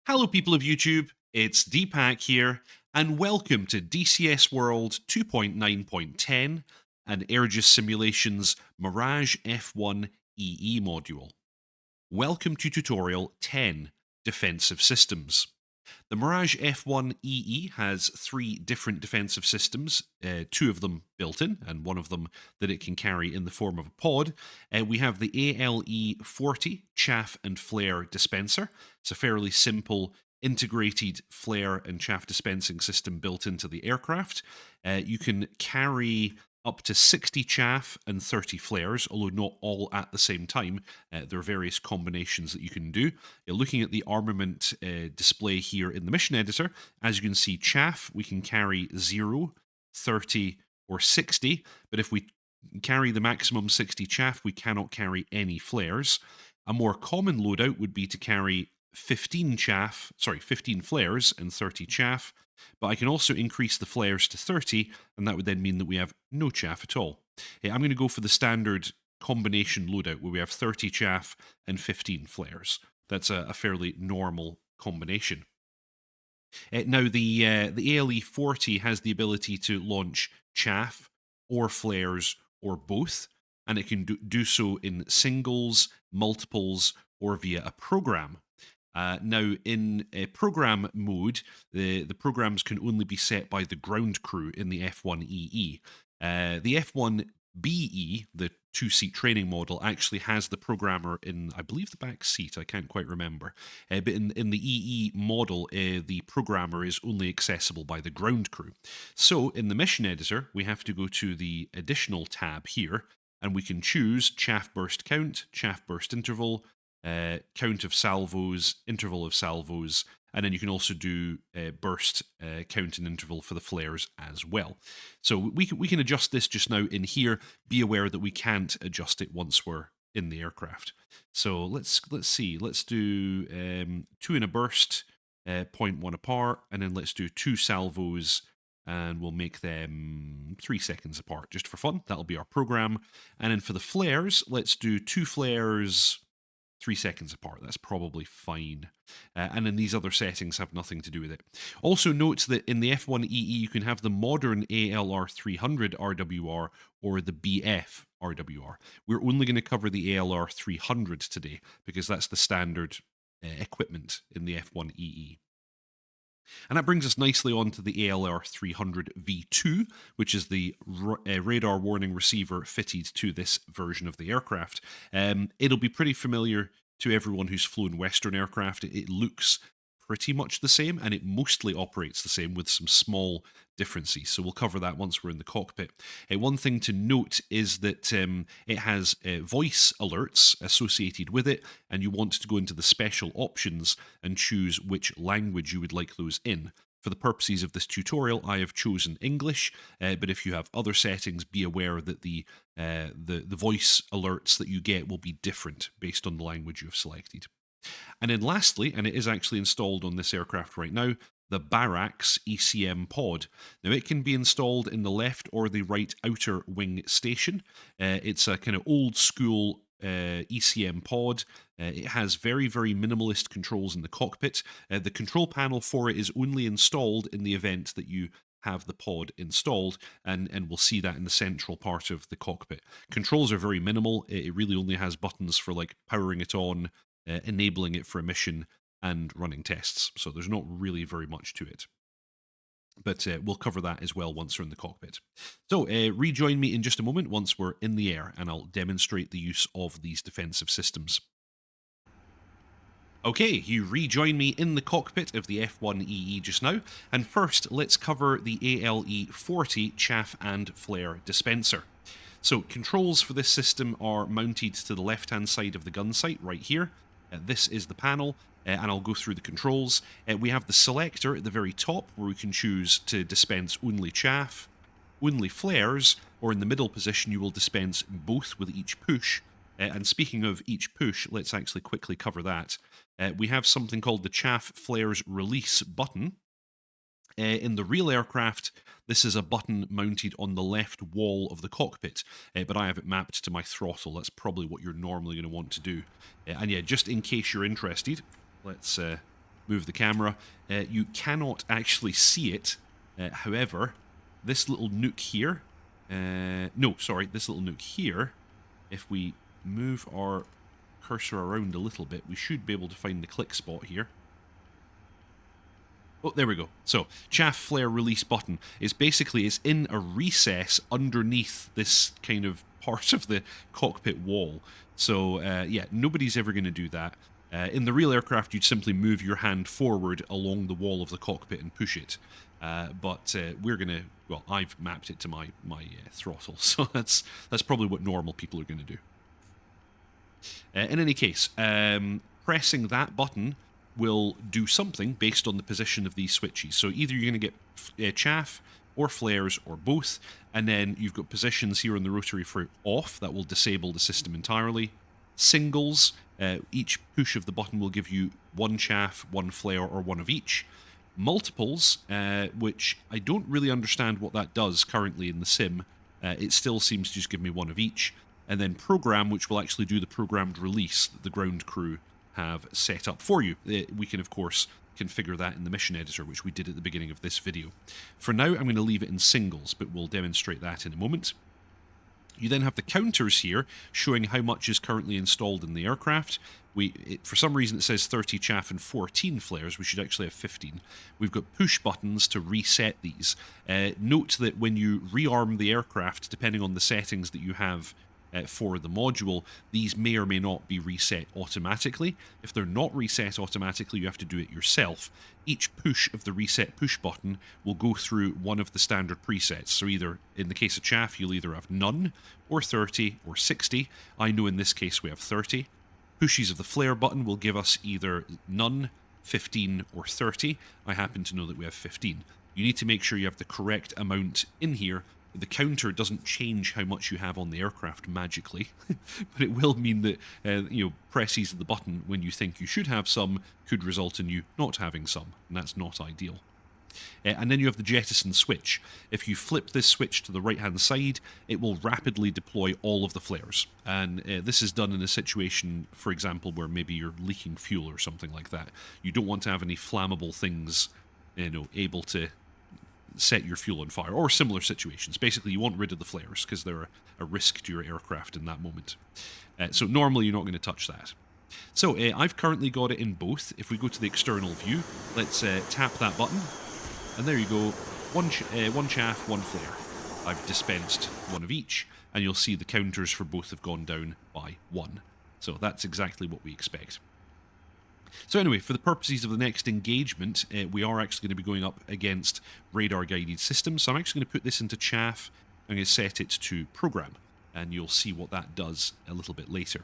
Hello, people of YouTube. It's Deepak here, and welcome to DCS World 2.9.10 and Airgis Simulation's Mirage F1EE module. Welcome to Tutorial 10, Defensive Systems. The Mirage F1EE has three different defensive systems, two of them built in, and one of them that it can carry in the form of a pod. We have the ALE40 chaff and flare dispenser. It's a fairly simple integrated flare and chaff dispensing system built into the aircraft. You can carry up to 60 chaff and 30 flares, although not all at the same time. There are various combinations that you can do. Looking at the armament display here in the mission editor, as you can see, chaff, we can carry 0, 30, or 60, but if we carry the maximum 60 chaff, we cannot carry any flares. A more common loadout would be to carry 15 flares and 30 chaff, but I can also increase the flares to 30, and that would then mean that we have no chaff at all. I'm going to go for the standard combination loadout where we have 30 chaff and 15 flares. That's a fairly normal combination. Now, the ALE40 has the ability to launch chaff or flares or both, and it can do so in singles, multiples, or via a program. Now, in program mode, the programs can only be set by the ground crew in the F1EE. The F1BE, the two-seat training model, actually has the programmer in, I believe, the back seat. I can't quite remember. But in the EE model, the programmer is only accessible by the ground crew. So in the mission editor, we have to go to the additional tab here, and we can choose chaff burst count, chaff burst interval, count of salvos, interval of salvos, and then you can also do burst count and interval for the flares as well. So we can adjust this just now in here. Be aware that we can't adjust it once we're in the aircraft. So let's see. Let's do 2 in a burst, 0.1 apart, and then let's do 2 salvos, and we'll make them 3 seconds apart just for fun. That'll be our program. And then for the flares, let's do 2 flares 3 seconds apart. That's probably fine. And then these other settings have nothing to do with it. Also note that in the F1EE you can have the modern ALR300 RWR or the BF RWR. We're only going to cover the ALR300 today because that's the standard equipment in the F1EE. And that brings us nicely on to the ALR300 V2, which is the radar warning receiver fitted to this version of the aircraft. It'll be pretty familiar to everyone who's flown Western aircraft. It looks pretty much the same, and it mostly operates the same with some small differences. So we'll cover that once we're in the cockpit. One thing to note is that it has voice alerts associated with it, and you want to go into the special options and choose which language you would like those in. For the purposes of this tutorial, I have chosen English, but if you have other settings, be aware that the voice alerts that you get will be different based on the language you have selected. And then lastly, and it is actually installed on this aircraft right now, the Barax ECM pod. Now it can be installed in the left or the right outer wing station. It's a kind of old school ECM pod. It has very, very minimalist controls in the cockpit. The control panel for it is only installed in the event that you have the pod installed, and we'll see that in the central part of the cockpit. Controls are very minimal. It really only has buttons for like powering it on, enabling it for a mission, and running tests. So there's not really very much to it. But we'll cover that as well once we're in the cockpit. So rejoin me in just a moment once we're in the air, and I'll demonstrate the use of these defensive systems. Okay, you rejoin me in the cockpit of the F1EE just now, and first let's cover the ALE40 chaff and flare dispenser. So controls for this system are mounted to the left-hand side of the gun sight right here. This is the panel, and I'll go through the controls. We have the selector at the very top where we can choose to dispense only chaff, only flares, or in the middle position you will dispense both with each push. And speaking of each push, let's actually quickly cover that. We have something called the chaff flares release button. In the real aircraft, this is a button mounted on the left wall of the cockpit, but I have it mapped to my throttle. That's probably what you're normally going to want to do. And yeah, just in case you're interested, let's move the camera. You cannot actually see it. However, this little nook here, this little nook here, if we move our cursor around a little bit, we should be able to find the click spot here. Oh, there we go. So, chaff flare release button is basically, it's in a recess underneath this kind of part of the cockpit wall. So, yeah, nobody's ever going to do that. In the real aircraft, you'd simply move your hand forward along the wall of the cockpit and push it. But we're going to, well, I've mapped it to my throttle, so that's probably what normal people are going to do. In any case, pressing that button will do something based on the position of these switches. So either you're going to get chaff or flares or both, and then you've got positions here on the rotary for off, that will disable the system entirely. Singles, each push of the button will give you one chaff, one flare, or one of each. Multiples, which I don't really understand what that does currently in the sim. It still seems to just give me one of each. And then program, which will actually do the programmed release that the ground crew have set up for you. We can, of course, configure that in the mission editor, which we did at the beginning of this video. For now, I'm going to leave it in singles, but we'll demonstrate that in a moment. You then have the counters here showing how much is currently installed in the aircraft. For some reason it says 30 chaff and 14 flares. We should actually have 15. We've got push buttons to reset these. Note that when you rearm the aircraft, depending on the settings that you have for the module, these may or may not be reset automatically. If they're not reset automatically, you have to do it yourself. Each push of the reset push button will go through one of the standard presets. So either, in the case of chaff, you'll either have none, or 30, or 60. I know in this case we have 30. Pushes of the flare button will give us either none, 15, or 30. I happen to know that we have 15. You need to make sure you have the correct amount in here. The counter doesn't change how much you have on the aircraft magically, but it will mean that presses of the button when you think you should have some could result in you not having some, and that's not ideal. And then you have the jettison switch. If you flip this switch to the right-hand side, it will rapidly deploy all of the flares. And this is done in a situation, for example, where maybe you're leaking fuel or something like that. You don't want to have any flammable things, able to set your fuel on fire, or similar situations. Basically, you want rid of the flares because they're a risk to your aircraft in that moment. So normally you're not going to touch that. So I've currently got it in both. If we go to the external view, let's tap that button, and there you go, one chaff, one flare. I've dispensed one of each, and you'll see the counters for both have gone down by 1. So that's exactly what we expect. So anyway, for the purposes of the next engagement, we are actually going to be going up against radar-guided systems. So I'm actually going to put this into chaff. I'm going to set it to program, and you'll see what that does a little bit later.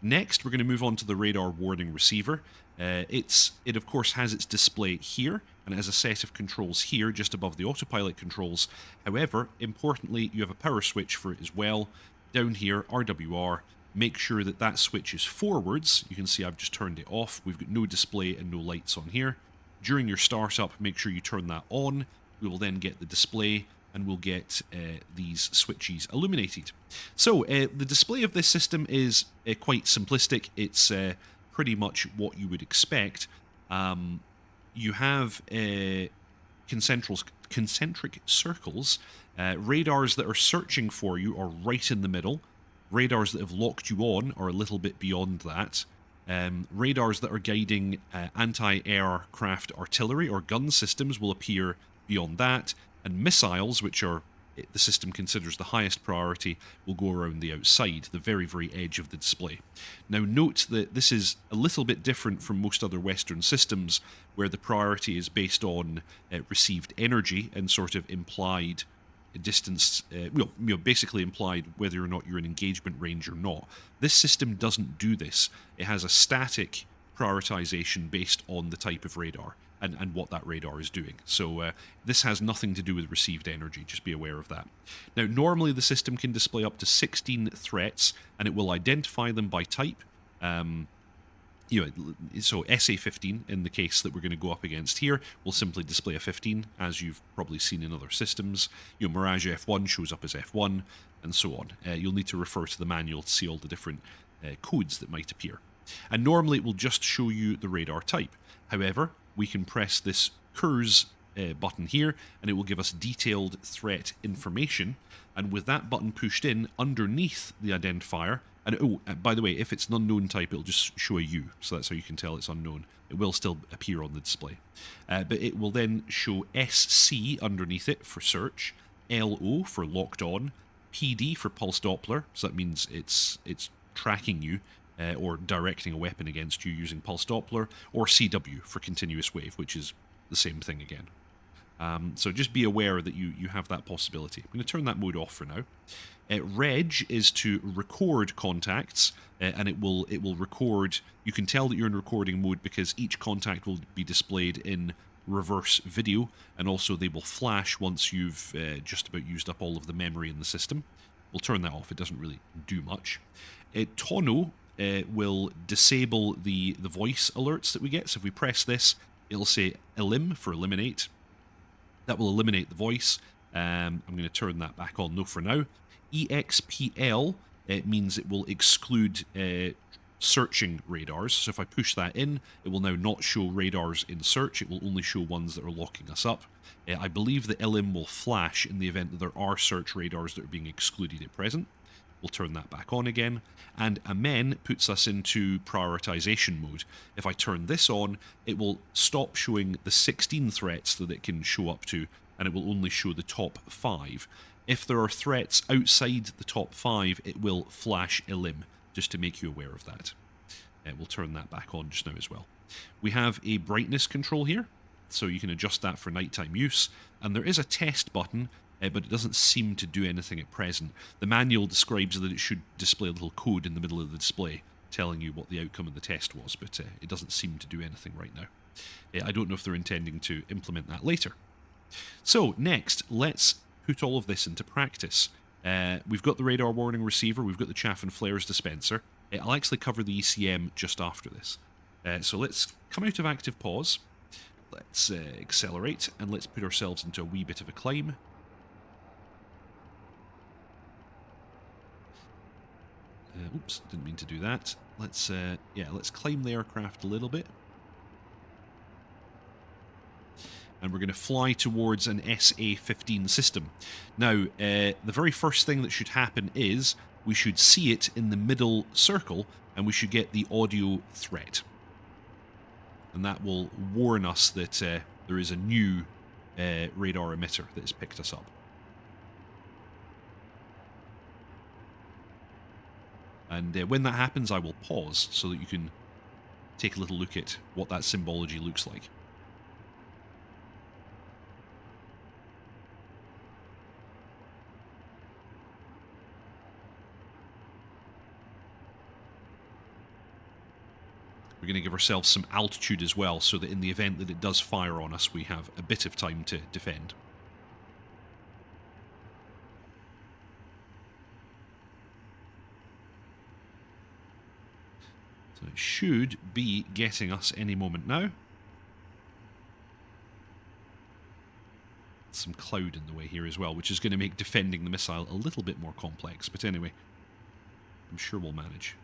Next, we're going to move on to the radar warning receiver. It of course has its display here, and it has a set of controls here just above the autopilot controls. However, importantly, you have a power switch for it as well. Down here, RWR. Make sure that that switch is forwards. You can see I've just turned it off. We've got no display and no lights on here. During your startup, make sure you turn that on. We will then get the display, and we'll get these switches illuminated. So the display of this system is quite simplistic. It's pretty much what you would expect. You have concentric circles. Radars that are searching for you are right in the middle. Radars that have locked you on are a little bit beyond that. Radars that are guiding anti-aircraft artillery or gun systems will appear beyond that. And missiles, which are the system considers the highest priority, will go around the outside, the very, very edge of the display. Now note that this is a little bit different from most other Western systems, where the priority is based on received energy and sort of implied distance, basically implied whether or not you're in engagement range or not. This system doesn't do this. It has a static prioritization based on the type of radar and what that radar is doing. So this has nothing to do with received energy, just be aware of that. Now, normally the system can display up to 16 threats, and it will identify them by type. So SA-15, in the case that we're going to go up against here, will simply display a 15, as you've probably seen in other systems. Mirage F1 shows up as F1, and so on. You'll need to refer to the manual to see all the different codes that might appear. And normally it will just show you the radar type. However, we can press this curs button here, and it will give us detailed threat information. And with that button pushed in underneath the identifier, and by the way, if it's an unknown type, it'll just show a U, so that's how you can tell it's unknown. It will still appear on the display. But it will then show SC underneath it for search, LO for locked on, PD for pulse Doppler, so that means it's tracking you or directing a weapon against you using pulse Doppler, or CW for continuous wave, which is the same thing again. So just be aware that you have that possibility. I'm going to turn that mode off for now. Reg is to record contacts, and it will record. You can tell that you're in recording mode because each contact will be displayed in reverse video, and also they will flash once you've just about used up all of the memory in the system. We'll turn that off. It doesn't really do much. Tono will disable the voice alerts that we get. So if we press this, it'll say elim for eliminate. That will eliminate the voice. I'm going to turn that back on, no, for now. EXPL means it will exclude searching radars. So if I push that in, it will now not show radars in search. It will only show ones that are locking us up. I believe the LM will flash in the event that there are search radars that are being excluded at present. We'll turn that back on again. And Amen puts us into prioritization mode. If I turn this on, it will stop showing the 16 threats that it can show up to, and it will only show the top 5. If there are threats outside the top 5, it will flash elim, just to make you aware of that. We'll turn that back on just now as well. We have a brightness control here, so you can adjust that for nighttime use. And there is a test button, but it doesn't seem to do anything at present. The manual describes that it should display a little code in the middle of the display telling you what the outcome of the test was, but it doesn't seem to do anything right now. I don't know if they're intending to implement that later. So next, let's put all of this into practice. We've got the radar warning receiver, we've got the chaff and flares dispenser. I'll actually cover the ECM just after this. So let's come out of active pause, let's accelerate, and let's put ourselves into a wee bit of a climb. Oops, didn't mean to do that. Let's climb the aircraft a little bit. And we're going to fly towards an SA-15 system. Now, the very first thing that should happen is we should see it in the middle circle, and we should get the audio threat. And that will warn us that there is a new radar emitter that has picked us up. And when that happens, I will pause so that you can take a little look at what that symbology looks like. We're going to give ourselves some altitude as well, so that in the event that it does fire on us, we have a bit of time to defend. So it should be getting us any moment now. Some cloud in the way here as well, which is going to make defending the missile a little bit more complex. But anyway, I'm sure we'll manage.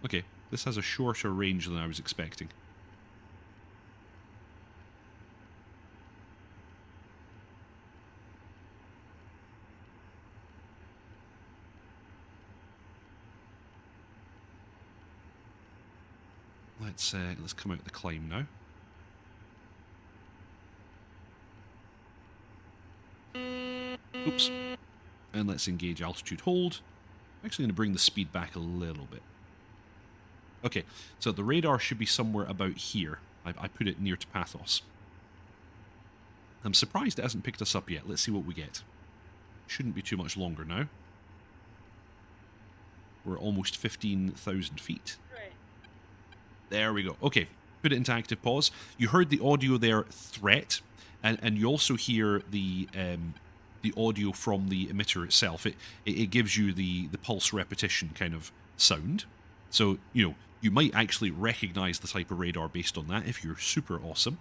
Okay, this has a shorter range than I was expecting. Let's come out the climb now. Oops. And let's engage altitude hold. I'm actually going to bring the speed back a little bit. Okay, so the radar should be somewhere about here. I put it near to Pathos. I'm surprised it hasn't picked us up yet. Let's see what we get. Shouldn't be too much longer now. We're almost 15,000 feet. There we go. Okay, put it into active pause. You heard the audio there, threat, and you also hear the audio from the emitter itself. It gives you the pulse repetition kind of sound. So, you know, You might actually recognize the type of radar based on that if you're super awesome.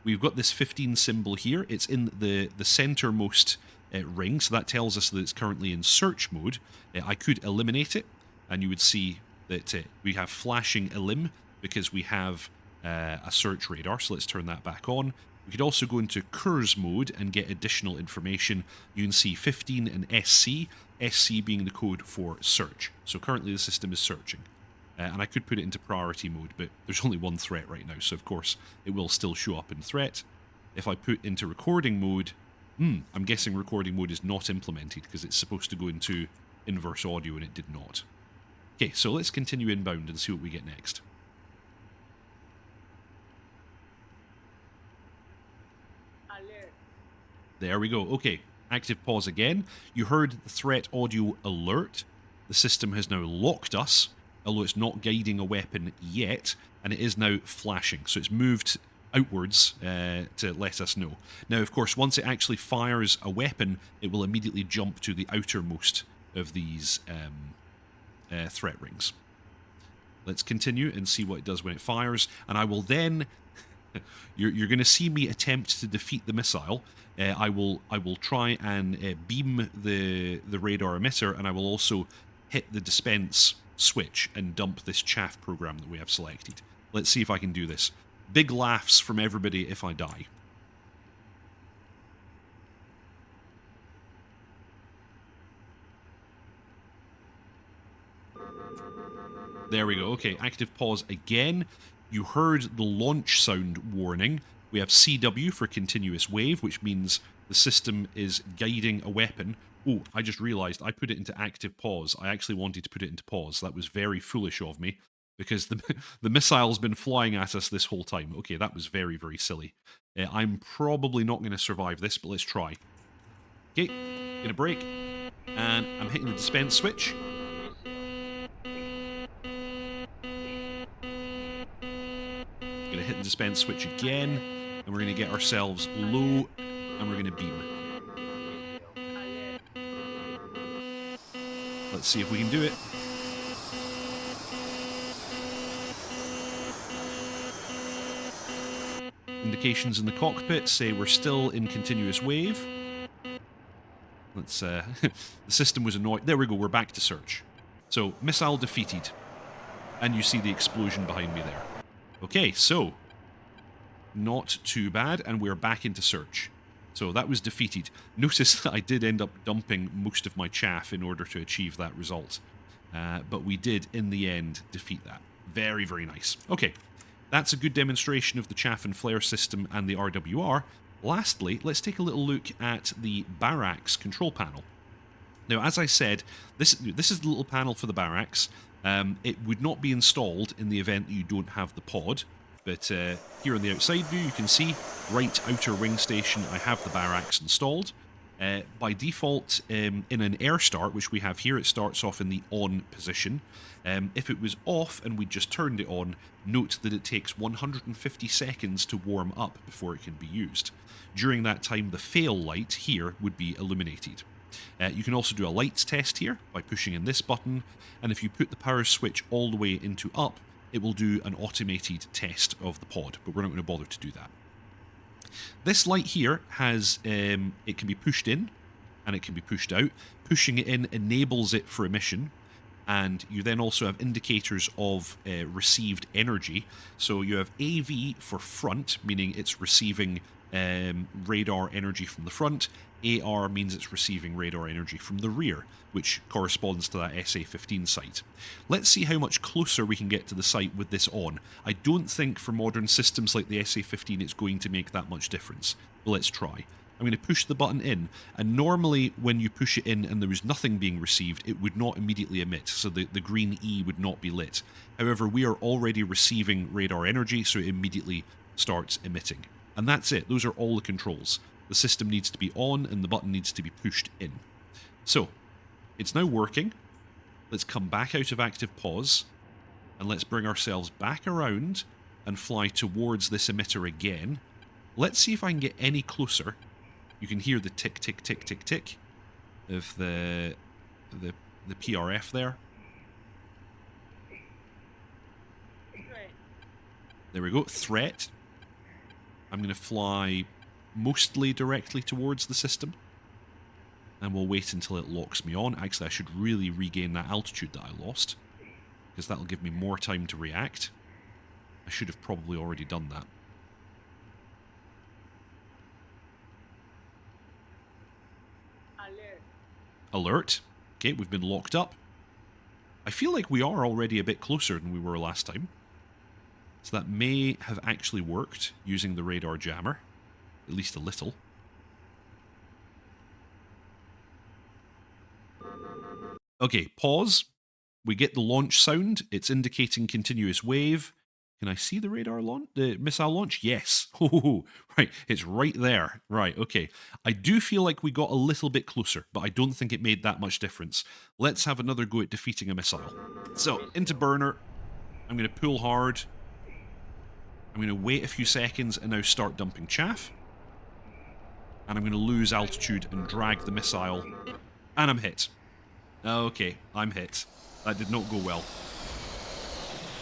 We've got this 15 symbol here. It's in the centermost ring, so that tells us that it's currently in search mode. I could eliminate it, and you would see that we have flashing elim because we have a search radar, so let's turn that back on. We could also go into Kurs mode and get additional information. You can see 15 and SC, SC being the code for search. So currently the system is searching. And I could put it into priority mode, but there's only one threat right now, so of course it will still show up in threat. If I put into recording mode, I'm guessing recording mode is not implemented because it's supposed to go into inverse audio and it did not. Okay, so let's continue inbound and see what we get next. There we go. Okay, active pause again. You heard the threat audio alert. The system has now locked us, although it's not guiding a weapon yet, and it is now flashing. So it's moved outwards to let us know. Now, of course, once it actually fires a weapon, it will immediately jump to the outermost of these threat rings. Let's continue and see what it does when it fires, and I will then... You're going to see me attempt to defeat the missile. I will try and beam the radar emitter, and I will also hit the dispense switch and dump this chaff program that we have selected. Let's see if I can do this. Big laughs from everybody if I die. There we go. Okay, active pause again. You heard the launch sound warning. We have CW for continuous wave, which means the system is guiding a weapon. Oh, I just realized I put it into active pause. I actually wanted to put it into pause. That was very foolish of me because the missile's been flying at us this whole time. Okay, that was very, very silly. I'm probably not going to survive this, but let's try. Okay, gonna brake, and I'm hitting the dispense switch. Gonna hit the dispense switch again, and we're gonna get ourselves low, and we're gonna beam. Let's see if we can do it. Indications in the cockpit say we're still in continuous wave. Let's the system was annoyed. There we go, we're back to search. So, missile defeated. And you see the explosion behind me there. Okay, so not too bad, and we're back into search. So that was defeated. Notice that I did end up dumping most of my chaff in order to achieve that result. But we did, in the end, defeat that. Very, very nice. Okay, that's a good demonstration of the chaff and flare system and the RWR. Lastly, let's take a little look at the Barax control panel. Now, as I said, this is the little panel for the Barax. It would not be installed in the event that you don't have the pod, but here on the outside view you can see, right outer wing station, I have the Barax installed. By default, in an air start, which we have here, it starts off in the on position. If it was off and we just turned it on, note that it takes 150 seconds to warm up before it can be used. During that time, the fail light here would be illuminated. You can also do a lights test here by pushing in this button, and if you put the power switch all the way into up, it will do an automated test of the pod, but we're not going to bother to do that. This light here has, it can be pushed in and it can be pushed out. Pushing it in enables it for emission, and you then also have indicators of received energy. So you have AV for front, meaning it's receiving radar energy from the front. AR means it's receiving radar energy from the rear, which corresponds to that SA-15 site. Let's see how much closer we can get to the site with this on. I don't think for modern systems like the SA-15 it's going to make that much difference, but let's try. I'm going to push the button in, and normally when you push it in and there was nothing being received, it would not immediately emit, so the green E would not be lit. However, we are already receiving radar energy, so it immediately starts emitting. And that's it. Those are all the controls. The system needs to be on and the button needs to be pushed in. So, it's now working. Let's come back out of active pause and let's bring ourselves back around and fly towards this emitter again. Let's see if I can get any closer. You can hear the tick, tick, tick, tick, tick of the PRF there. There we go. Threat. I'm going to fly mostly directly towards the system. And we'll wait until it locks me on. Actually, I should really regain that altitude that I lost, because that'll give me more time to react. I should have probably already done that. Alert. Okay, we've been locked up. I feel like we are already a bit closer than we were last time. So that may have actually worked using the radar jammer. At least a little. Okay, pause. We get the launch sound. It's indicating continuous wave. Can I see the radar launch? The missile launch? Yes. Oh, right. It's right there. Right, okay. I do feel like we got a little bit closer, but I don't think it made that much difference. Let's have another go at defeating a missile. So, into burner. I'm going to pull hard. I'm going to wait a few seconds and now start dumping chaff. And I'm going to lose altitude and drag the missile. And I'm hit. Okay, I'm hit. That did not go well.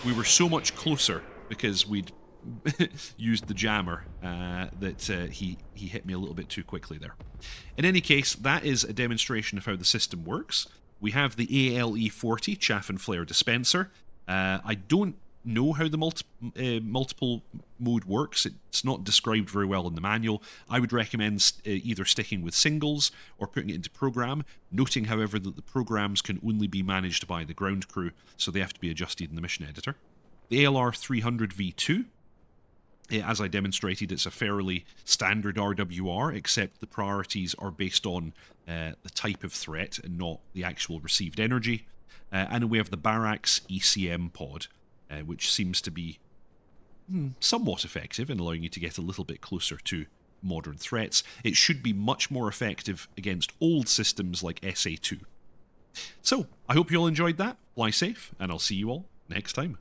We were so much closer because we'd used the jammer that he hit me a little bit too quickly there. In any case, that is a demonstration of how the system works. We have the ALE-40 chaff and flare dispenser. I don't know how the multiple mode works. It's not described very well in the manual. I would recommend either sticking with singles or putting it into program, noting however that the programs can only be managed by the ground crew, so they have to be adjusted in the mission editor. The ALR-300V2, as I demonstrated, it's a fairly standard RWR, except the priorities are based on the type of threat and not the actual received energy. And we have the Barax ECM pod, which seems to be somewhat effective in allowing you to get a little bit closer to modern threats. It should be much more effective against old systems like SA2. So, I hope you all enjoyed that. Fly safe, and I'll see you all next time.